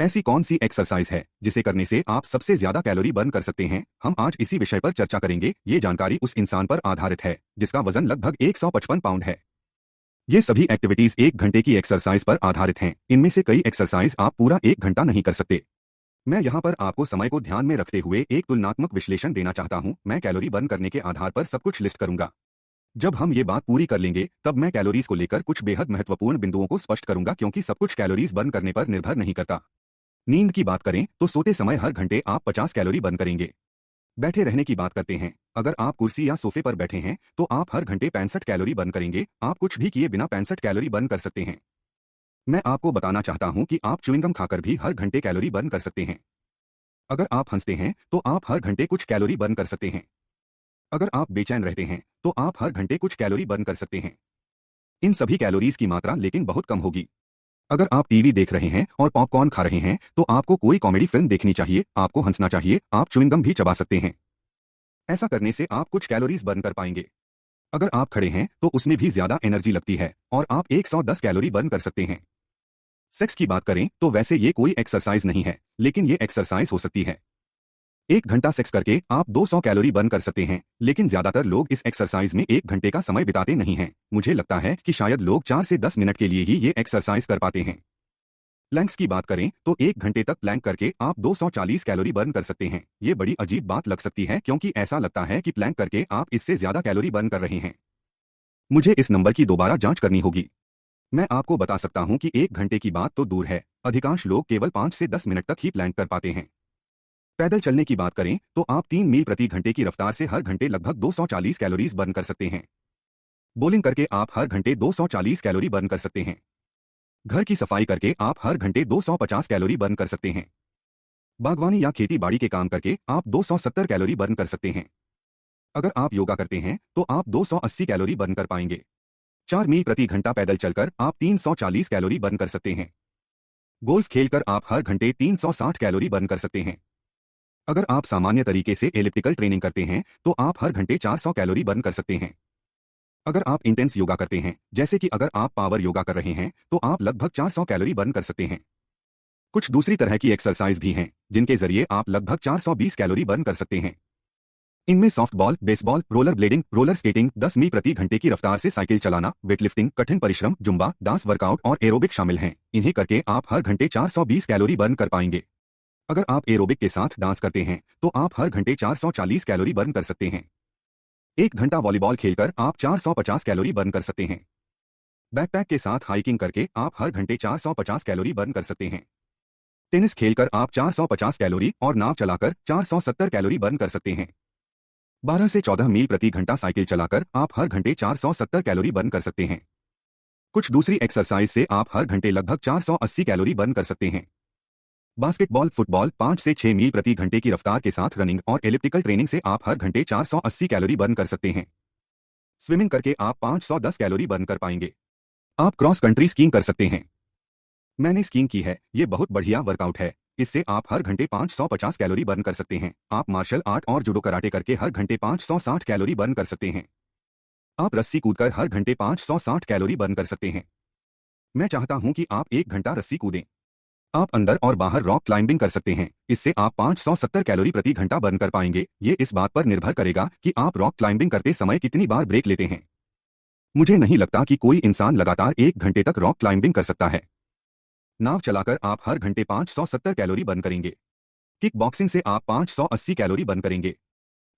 ऐसी कौन सी एक्सरसाइज है जिसे करने से आप सबसे ज्यादा कैलोरी बर्न कर सकते हैं? हम आज इसी विषय पर चर्चा करेंगे। ये जानकारी उस इंसान पर आधारित है जिसका वजन लगभग 155 पाउंड है। ये सभी एक्टिविटीज 1 घंटे की एक्सरसाइज पर आधारित हैं। इनमें से कई एक्सरसाइज आप पूरा 1 घंटा नहीं कर सकते। मैं यहाँ पर आपको समय को ध्यान में रखते हुए एक तुलनात्मक विश्लेषण देना चाहता हूँ। मैं कैलोरी बर्न करने के आधार पर सब कुछ लिस्ट करूंगा। जब हम ये बात पूरी कर लेंगे तब मैं कैलोरीज को लेकर कुछ बेहद महत्वपूर्ण बिंदुओं को स्पष्ट करूंगा, क्योंकि सब कुछ कैलोरीज बर्न करने पर निर्भर नहीं करता। नींद की बात करें तो सोते समय हर घंटे आप 50 कैलोरी बर्न करेंगे। बैठे रहने की बात करते हैं, अगर आप कुर्सी या सोफे पर बैठे हैं तो आप हर घंटे 65 कैलोरी बर्न करेंगे। आप कुछ भी किए बिना 65 कैलोरी बर्न कर सकते हैं। मैं आपको बताना चाहता हूं कि आप च्युइंगम खाकर भी हर घंटे कैलोरी बर्न कर सकते हैं। अगर आप हंसते हैं तो आप हर घंटे कुछ कैलोरी बर्न कर सकते हैं। अगर आप बेचैन रहते हैं तो आप हर घंटे कुछ कैलोरी बर्न कर सकते हैं। इन सभी कैलोरीज की मात्रा लेकिन बहुत कम होगी। अगर आप टीवी देख रहे हैं और पॉपकॉर्न खा रहे हैं तो आपको कोई कॉमेडी फिल्म देखनी चाहिए, आपको हंसना चाहिए, आप च्युइंगम भी चबा सकते हैं। ऐसा करने से आप कुछ कैलोरीज बर्न कर पाएंगे। अगर आप खड़े हैं तो उसमें भी ज्यादा एनर्जी लगती है और आप 110 कैलोरी बर्न कर सकते हैं। सेक्स की बात करें तो वैसे ये कोई एक्सरसाइज नहीं है, लेकिन ये एक्सरसाइज हो सकती है। 1 घंटा सेक्स करके आप 200 कैलोरी बर्न कर सकते हैं, लेकिन ज्यादातर लोग इस एक्सरसाइज में 1 घंटे का समय बिताते नहीं हैं। मुझे लगता है कि शायद लोग 4 से 10 मिनट के लिए ही ये एक्सरसाइज कर पाते हैं। प्लैंक्स की बात करें तो 1 घंटे तक प्लैंक करके आप 240 कैलोरी बर्न कर सकते हैं। ये बड़ी अजीब बात लग सकती है, क्योंकि ऐसा लगता है कि प्लैंक करके आप इससे ज्यादा कैलोरी बर्न कर रहे हैं। मुझे इस नंबर की दोबारा जांच करनी होगी। मैं आपको बता सकता हूं कि 1 घंटे की बात तो दूर है, अधिकांश लोग केवल 5 से 10 मिनट तक ही प्लैंक कर पाते हैं। पैदल चलने की बात करें तो आप 3 मील प्रति घंटे की रफ्तार से हर घंटे लगभग 240 कैलोरीज बर्न कर सकते हैं। बॉलिंग करके आप हर घंटे 240 कैलोरी बर्न कर सकते हैं। घर की सफाई करके आप हर घंटे 250 कैलोरी बर्न कर सकते हैं। बागवानी या खेती बाड़ी के काम करके आप 270 कैलोरी बर्न कर सकते हैं। अगर आप योगा करते हैं तो आप 280 कैलोरी बर्न कर पाएंगे। 4 मील प्रति घंटा पैदल चलकर आप 340 कैलोरी बर्न कर सकते हैं। गोल्फ खेलकर आप हर घंटे 360 कैलोरी बर्न कर सकते हैं। अगर आप सामान्य तरीके से एलिप्टिकल ट्रेनिंग करते हैं तो आप हर घंटे 400 कैलोरी बर्न कर सकते हैं। अगर आप इंटेंस योगा करते हैं, जैसे कि अगर आप पावर योगा कर रहे हैं, तो आप लगभग 400 कैलोरी बर्न कर सकते हैं। कुछ दूसरी तरह की एक्सरसाइज भी हैं जिनके जरिए आप लगभग 420 कैलोरी बर्न कर सकते हैं। इनमें softball, baseball, roller blending, roller skating, 10 मील प्रति घंटे की रफ्तार से साइकिल चलाना, वेटलिफ्टिंग, कठिन परिश्रम, जुम्बा, डांस वर्कआउट और एरोबिक शामिल हैं। इन्हें करके आप हर घंटे 420 कैलोरी बर्न कर पाएंगे। अगर आप एरोबिक के साथ डांस करते हैं तो आप हर घंटे 440 कैलोरी बर्न कर सकते हैं। 1 घंटा वॉलीबॉल खेलकर आप 450 कैलोरी बर्न कर सकते हैं। बैकपैक के साथ हाइकिंग करके आप हर घंटे 450 कैलोरी बर्न कर सकते हैं। टेनिस खेलकर आप 450 कैलोरी और नाव चलाकर 470 कैलोरी बर्न कर सकते हैं। 12 से 14 मील प्रति घंटा साइकिल चलाकर आप हर घंटे 470 कैलोरी बर्न कर सकते हैं। कुछ दूसरी एक्सरसाइज से आप हर घंटे लगभग 480 कैलोरी बर्न कर सकते हैं। बास्केटबॉल, फुटबॉल, 5 से 6 मील प्रति घंटे की रफ्तार के साथ रनिंग और एलिप्टिकल ट्रेनिंग से आप हर घंटे 480 कैलोरी बर्न कर सकते हैं। स्विमिंग करके आप 510 कैलोरी बर्न कर पाएंगे। आप क्रॉस कंट्री स्कीइंग कर सकते हैं। मैंने स्कीइंग की है, ये बहुत बढ़िया वर्कआउट है। इससे आप हर घंटे 550 कैलोरी बर्न कर सकते हैं। आप मार्शल आर्ट और जूडो कराटे करके हर घंटे 560 कैलोरी बर्न कर सकते हैं। आप रस्सी कूदकर हर घंटे 560 कैलोरी बर्न कर सकते हैं। मैं चाहता हूं कि आप 1 घंटा रस्सी कूदें। आप अंदर और बाहर रॉक क्लाइंबिंग कर सकते हैं। इससे आप 570 कैलोरी प्रति घंटा बर्न कर पाएंगे। ये इस बात पर निर्भर करेगा कि आप रॉक क्लाइंबिंग करते समय कितनी बार ब्रेक लेते हैं। मुझे नहीं लगता कि कोई इंसान लगातार 1 घंटे तक रॉक क्लाइंबिंग कर सकता है। नाव चलाकर आप हर घंटे 570 कैलोरी बर्न करेंगे। किक बॉक्सिंग से आप 580 कैलोरी बर्न करेंगे।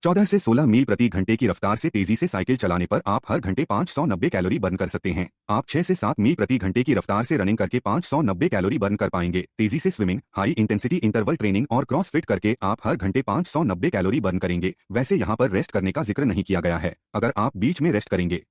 14 से 16 मील प्रति घंटे की रफ्तार से तेजी से साइकिल चलाने पर आप हर घंटे 590 कैलोरी बर्न कर सकते हैं। आप 6 से 7 मील प्रति घंटे की रफ्तार से रनिंग करके 590 कैलोरी बर्न कर पाएंगे। तेजी से swimming, high intensity interval training और क्रॉसफिट करके आप हर घंटे 590 कैलोरी बर्न करेंगे। वैसे यहाँ पर रेस्ट करने का जिक्र नहीं किया गया है। अगर आप बीच में रेस्ट करेंगे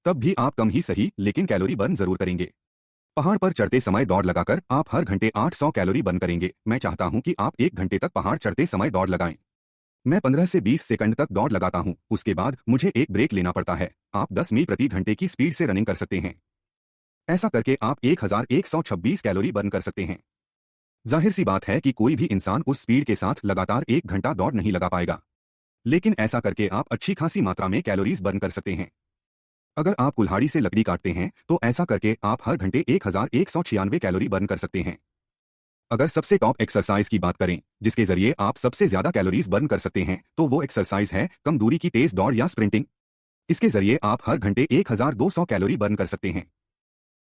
तब भी आप कम ही सही, लेकिन कैलोरी बर्न जरूर करेंगे। पहाड़ पर चढ़ते समय दौड़ लगाकर आप हर घंटे 800 कैलोरी बर्न करेंगे। मैं चाहता हूं कि आप 1 घंटे तक पहाड़ चढ़ते समय दौड़ लगाएं। मैं 15 से 20 सेकंड तक दौड़ लगाता हूं, उसके बाद मुझे एक ब्रेक लेना पड़ता है। आप 10 मील प्रति घंटे की स्पीड से रनिंग कर सकते हैं। ऐसा करके आप 1126 कैलोरी बर्न कर सकते हैं। जाहिर सी बात है कि कोई भी इंसान उस स्पीड के साथ लगातार 1 घंटा दौड़ नहीं लगा पाएगा, लेकिन ऐसा करके आप अच्छी खासी मात्रा में कैलोरीज बर्न कर सकते हैं। अगर आप कुल्हाड़ी से लकड़ी काटते हैं तो ऐसा करके आप हर घंटे 1196 कैलोरी बर्न कर सकते हैं। अगर सबसे टॉप एक्सरसाइज की बात करें जिसके जरिए आप सबसे ज्यादा कैलोरीज बर्न कर सकते हैं तो वो एक्सरसाइज है कम दूरी की तेज दौड़ या स्प्रिंटिंग। इसके जरिए आप हर घंटे 1200 कैलोरी बर्न कर सकते हैं।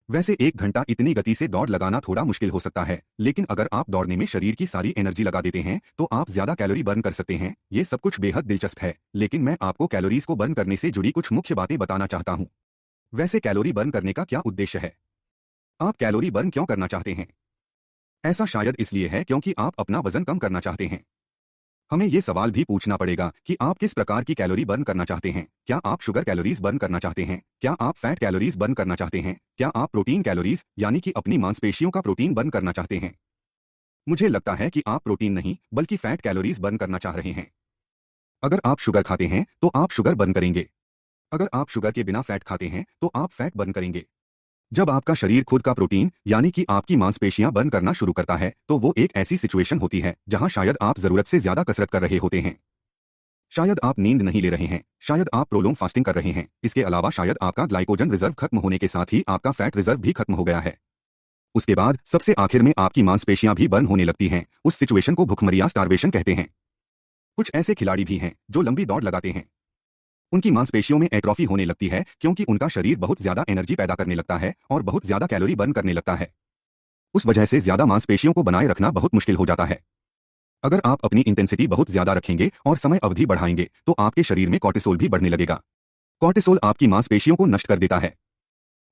वैसे 1 घंटा इतनी गति से दौड़ लगाना थोड़ा मुश्किल हो सकता है, लेकिन अगर आप दौड़ने में शरीर की सारी एनर्जी लगा देते हैं तो आप ज्यादा कैलोरी बर्न कर सकते हैं। ये सब कुछ बेहद दिलचस्प है, लेकिन मैं आपको कैलोरीज को बर्न करने से जुड़ी कुछ मुख्य बातें बताना चाहता हूँ। वैसे कैलोरी बर्न करने का क्या उद्देश्य है? आप कैलोरी बर्न क्यों करना चाहते हैं? ऐसा शायद इसलिए है क्योंकि आप अपना वजन कम करना चाहते हैं। हमें ये सवाल भी पूछना पड़ेगा कि आप किस प्रकार की कैलोरी बर्न करना चाहते हैं। क्या आप शुगर कैलोरीज बर्न करना चाहते हैं? क्या आप फैट कैलोरीज बर्न करना चाहते हैं? क्या आप प्रोटीन कैलोरीज यानी कि अपनी मांसपेशियों का प्रोटीन बर्न करना चाहते हैं? मुझे लगता है कि आप प्रोटीन नहीं बल्कि फैट कैलोरीज बर्न करना चाह रहे हैं। अगर आप शुगर खाते हैं तो आप शुगर बर्न करेंगे। अगर आप शुगर के बिना फैट खाते हैं तो आप फैट बर्न करेंगे। जब आपका शरीर खुद का प्रोटीन यानी कि आपकी मांसपेशियां बर्न करना शुरू करता है तो वो एक ऐसी सिचुएशन होती है जहां शायद आप जरूरत से ज्यादा कसरत कर रहे होते हैं। शायद आप नींद नहीं ले रहे हैं, शायद आप प्रोलोंग फास्टिंग कर रहे हैं। इसके अलावा शायद आपका ग्लाइकोजन रिजर्व खत्म होने के साथ ही आपका फैट रिजर्व भी खत्म हो गया है। उसके बाद सबसे आखिर में आपकी मांसपेशियां भी बर्न होने लगती हैं। उस सिचुएशन को भूखमरिया स्टार्वेशन कहते हैं। कुछ ऐसे खिलाड़ी भी हैं जो लंबी दौड़ लगाते हैं। उनकी मांसपेशियों में एट्रोफी होने लगती है क्योंकि उनका शरीर बहुत ज्यादा एनर्जी पैदा करने लगता है और बहुत ज्यादा कैलोरी बर्न करने लगता है। उस वजह से ज्यादा मांसपेशियों को बनाए रखना बहुत मुश्किल हो जाता है। अगर आप अपनी इंटेंसिटी बहुत ज्यादा रखेंगे और समय अवधि बढ़ाएंगे तो आपके शरीर में कॉर्टिसोल भी बढ़ने लगेगा। कॉर्टिसोल आपकी मांसपेशियों को नष्ट कर देता है।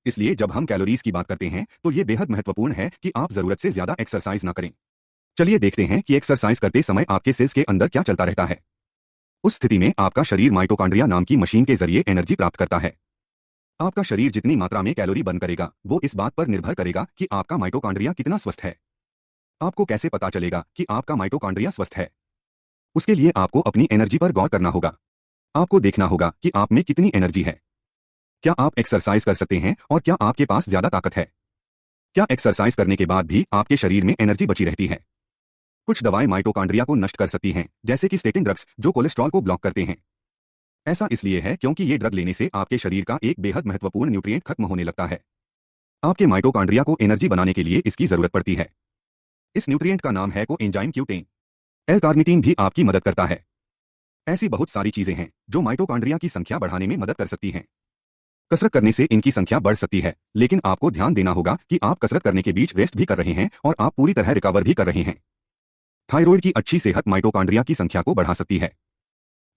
इसलिए जब हम कैलोरीज की बात करते हैं तो यह बेहद महत्वपूर्ण है कि आप जरूरत से ज्यादा एक्सरसाइज ना करें। चलिए देखते हैं कि एक्सरसाइज करते समय आपके सेल्स के अंदर क्या चलता रहता है। उस स्थिति में आपका शरीर माइटोकॉन्ड्रिया नाम की मशीन के जरिए एनर्जी प्राप्त करता है। आपका शरीर जितनी मात्रा में कैलोरी बर्न करेगा वो इस बात पर निर्भर करेगा कि आपका माइटोकॉन्ड्रिया कितना स्वस्थ है। आपको कैसे पता चलेगा कि आपका माइटोकॉन्ड्रिया स्वस्थ है? उसके लिए आपको अपनी एनर्जी पर गौर करना होगा। आपको देखना होगा कि आप में कितनी एनर्जी है। क्या आप एक्सरसाइज कर सकते हैं और क्या आपके पास ज्यादा ताकत है? क्या एक्सरसाइज करने के बाद भी आपके शरीर में एनर्जी बची रहती है? कुछ दवाएं माइटोकॉन्ड्रिया को नष्ट कर सकती हैं, जैसे कि स्टेटिन ड्रग्स जो कोलेस्ट्रॉल को ब्लॉक करते हैं। ऐसा इसलिए है क्योंकि ये ड्रग लेने से आपके शरीर का एक बेहद महत्वपूर्ण न्यूट्रिएंट खत्म होने लगता है। आपके माइटोकॉन्ड्रिया को एनर्जी बनाने के लिए इसकी जरूरत पड़ती है। इस न्यूट्रिएंट का नाम है कोएंजाइम Q10। L-कार्निटीन भी आपकी मदद करता है। ऐसी बहुत सारी चीजें हैं जो माइटोकॉन्ड्रिया की संख्या बढ़ाने में मदद कर सकती हैं। कसरत करने से इनकी संख्या बढ़ सकती है, लेकिन आपको ध्यान देना होगा कि आप कसरत करने के बीच रेस्ट भी कर रहे हैं और आप पूरी तरह रिकवर भी कर रहे हैं। थायराइड की अच्छी सेहत माइटोकॉन्ड्रिया की संख्या को बढ़ा सकती है।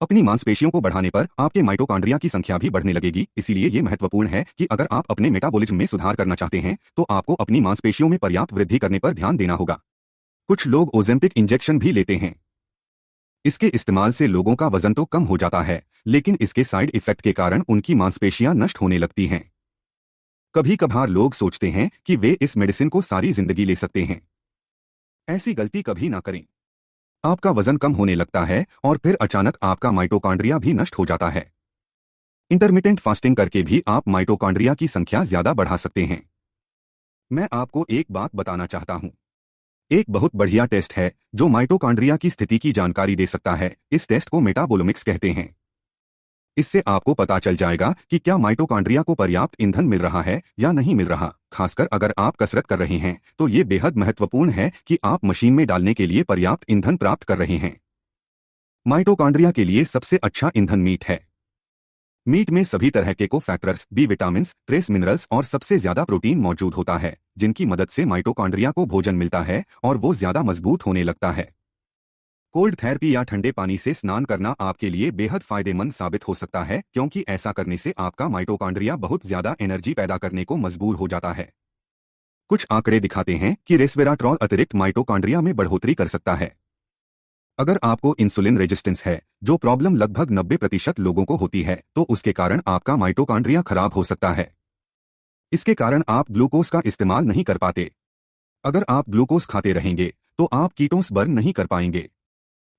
अपनी मांसपेशियों को बढ़ाने पर आपके माइटोकॉन्ड्रिया की संख्या भी बढ़ने लगेगी। इसीलिए यह महत्वपूर्ण है कि अगर आप अपने मेटाबॉलिज्म में सुधार करना चाहते हैं तो आपको अपनी मांसपेशियों में पर्याप्त वृद्धि करने पर ध्यान देना होगा। कुछ लोग ओजेम्पिक इंजेक्शन भी लेते हैं। इसके इस्तेमाल से लोगों का वजन तो कम हो जाता है, लेकिन इसके साइड इफेक्ट के कारण उनकी मांसपेशियां नष्ट होने लगती हैं। कभी कभार लोग सोचते हैं कि वे इस मेडिसिन को सारी जिंदगी ले सकते हैं। ऐसी गलती कभी ना करें। आपका वजन कम होने लगता है और फिर अचानक आपका माइटोकॉन्ड्रिया भी नष्ट हो जाता है। इंटरमिटेंट फास्टिंग करके भी आप माइटोकॉन्ड्रिया की संख्या ज्यादा बढ़ा सकते हैं। मैं आपको एक बात बताना चाहता हूं। एक बहुत बढ़िया टेस्ट है जो माइटोकॉन्ड्रिया की स्थिति की जानकारी दे सकता है। इस टेस्ट को मेटाबोलोमिक्स कहते हैं। इससे आपको पता चल जाएगा कि क्या माइटोकॉन्ड्रिया को पर्याप्त ईंधन मिल रहा है या नहीं मिल रहा। खासकर अगर आप कसरत कर रहे हैं तो ये बेहद महत्वपूर्ण है कि आप मशीन में डालने के लिए पर्याप्त ईंधन प्राप्त कर रहे हैं। माइटोकॉन्ड्रिया के लिए सबसे अच्छा ईंधन मीट है। मीट में सभी तरह के cofactors, B vitamins, trace minerals और सबसे ज्यादा प्रोटीन मौजूद होता है, जिनकी मदद से माइटोकॉन्ड्रिया को भोजन मिलता है और वो ज्यादा मजबूत होने लगता है। कोल्ड थेरेपी या ठंडे पानी से स्नान करना आपके लिए बेहद फायदेमंद साबित हो सकता है, क्योंकि ऐसा करने से आपका माइटोकॉन्ड्रिया बहुत ज्यादा एनर्जी पैदा करने को मजबूर हो जाता है। कुछ आंकड़े दिखाते हैं कि रेस्वेराट्रॉल अतिरिक्त माइटोकॉन्ड्रिया में बढ़ोतरी कर सकता है। अगर आपको इंसुलिन रेजिस्टेंस है, जो प्रॉब्लम लगभग 90% लोगों को होती है, तो उसके कारण आपका माइटोकॉन्ड्रिया खराब हो सकता है। इसके कारण आप ग्लूकोज का इस्तेमाल नहीं कर पाते। अगर आप ग्लूकोज खाते रहेंगे तो आप कीटोन्स बर्न नहीं कर पाएंगे।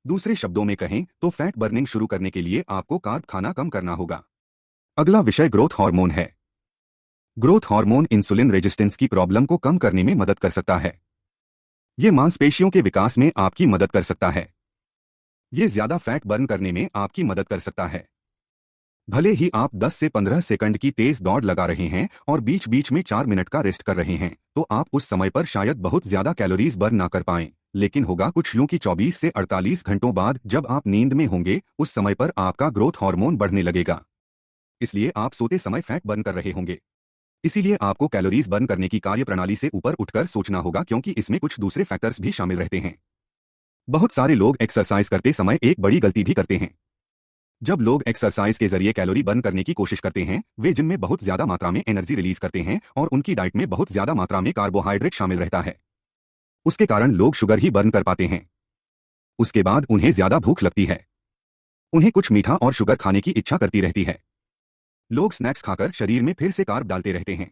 दूसरे शब्दों में कहें तो फैट बर्निंग शुरू करने के लिए आपको कार्ब खाना कम करना होगा। अगला विषय ग्रोथ हार्मोन है। ग्रोथ हार्मोन इंसुलिन रेजिस्टेंस की प्रॉब्लम को कम करने में मदद कर सकता है। ये मांसपेशियों के विकास में आपकी मदद कर सकता है। ये ज्यादा फैट बर्न करने में आपकी मदद कर सकता है। भले ही आप 10 से 15 सेकंड की तेज दौड़ लगा रहे हैं और बीच बीच में 4 मिनट का रेस्ट कर रहे हैं, तो आप उस समय पर शायद बहुत ज्यादा कैलोरीज बर्न ना कर पाएं, लेकिन होगा कुछ यूं कि 24 से 48 घंटों बाद जब आप नींद में होंगे, उस समय पर आपका ग्रोथ हार्मोन बढ़ने लगेगा। इसलिए आप सोते समय फैट बर्न कर रहे होंगे। इसीलिए आपको कैलोरीज बर्न करने की कार्यप्रणाली से ऊपर उठकर सोचना होगा, क्योंकि इसमें कुछ दूसरे फैक्टर्स भी शामिल रहते हैं। बहुत सारे लोग एक्सरसाइज करते समय एक बड़ी गलती भी करते हैं। जब लोग एक्सरसाइज के जरिए कैलोरी बर्न करने की कोशिश करते हैं, वे जिम में बहुत ज्यादा मात्रा में एनर्जी रिलीज करते हैं और उनकी डाइट में बहुत ज्यादा मात्रा में कार्बोहाइड्रेट शामिल रहता है। उसके कारण लोग शुगर ही बर्न कर पाते हैं। उसके बाद उन्हें ज्यादा भूख लगती है। उन्हें कुछ मीठा और शुगर खाने की इच्छा करती रहती है। लोग स्नैक्स खाकर शरीर में फिर से कार्ब डालते रहते हैं।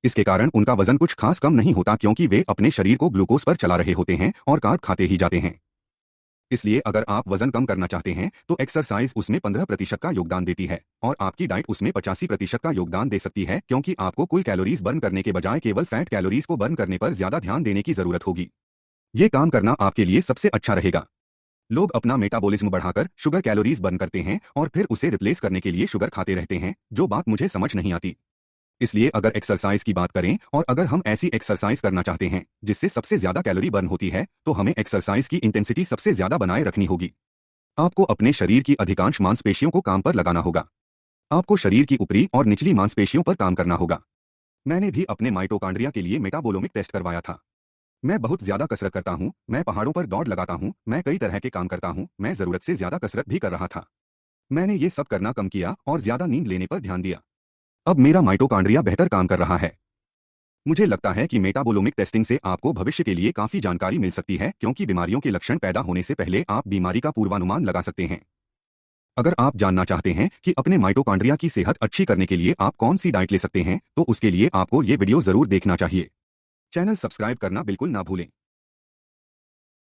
इसके कारण उनका वजन कुछ खास कम नहीं होता, क्योंकि वे अपने शरीर को ग्लूकोज पर चला रहे होते हैं और कार्ब खाते ही जाते हैं। इसलिए अगर आप वजन कम करना चाहते हैं तो एक्सरसाइज उसमें 15% का योगदान देती है और आपकी डाइट उसमें 85% का योगदान दे सकती है, क्योंकि आपको कुल कैलोरीज बर्न करने के बजाय केवल फैट कैलोरीज को बर्न करने पर ज्यादा ध्यान देने की जरूरत होगी। ये काम करना आपके लिए सबसे अच्छा रहेगा। लोग अपना मेटाबॉलिज्म बढ़ाकर शुगर कैलोरीज बर्न करते हैं और फिर उसे रिप्लेस करने के लिए शुगर खाते रहते हैं, जो बात मुझे समझ नहीं आती। इसलिए अगर एक्सरसाइज की बात करें और अगर हम ऐसी एक्सरसाइज करना चाहते हैं जिससे सबसे ज्यादा कैलोरी बर्न होती है, तो हमें एक्सरसाइज की इंटेंसिटी सबसे ज्यादा बनाए रखनी होगी। आपको अपने शरीर की अधिकांश मांसपेशियों को काम पर लगाना होगा। आपको शरीर की ऊपरी और निचली मांसपेशियों पर काम करना होगा। मैंने भी अपने माइटोकॉन्ड्रिया के लिए मेटाबोलोमिक टेस्ट करवाया था। मैं बहुत ज्यादा कसरत करता हूँ, मैं पहाड़ों पर दौड़ लगाता हूँ, मैं कई तरह के काम करता हूँ, मैं जरूरत से ज्यादा कसरत भी कर रहा था। मैंने ये सब करना कम किया और ज्यादा नींद लेने पर ध्यान दिया। अब मेरा माइटोकॉन्ड्रिया बेहतर काम कर रहा है। मुझे लगता है कि मेटाबोलोमिक टेस्टिंग से आपको भविष्य के लिए काफी जानकारी मिल सकती है, क्योंकि बीमारियों के लक्षण पैदा होने से पहले आप बीमारी का पूर्वानुमान लगा सकते हैं। अगर आप जानना चाहते हैं कि अपने माइटोकॉन्ड्रिया की सेहत अच्छी करने के लिए आप कौन सी डाइट ले सकते हैं, तो उसके लिए आपको ये वीडियो जरूर देखना चाहिए। चैनल सब्सक्राइब करना बिल्कुल ना भूलें।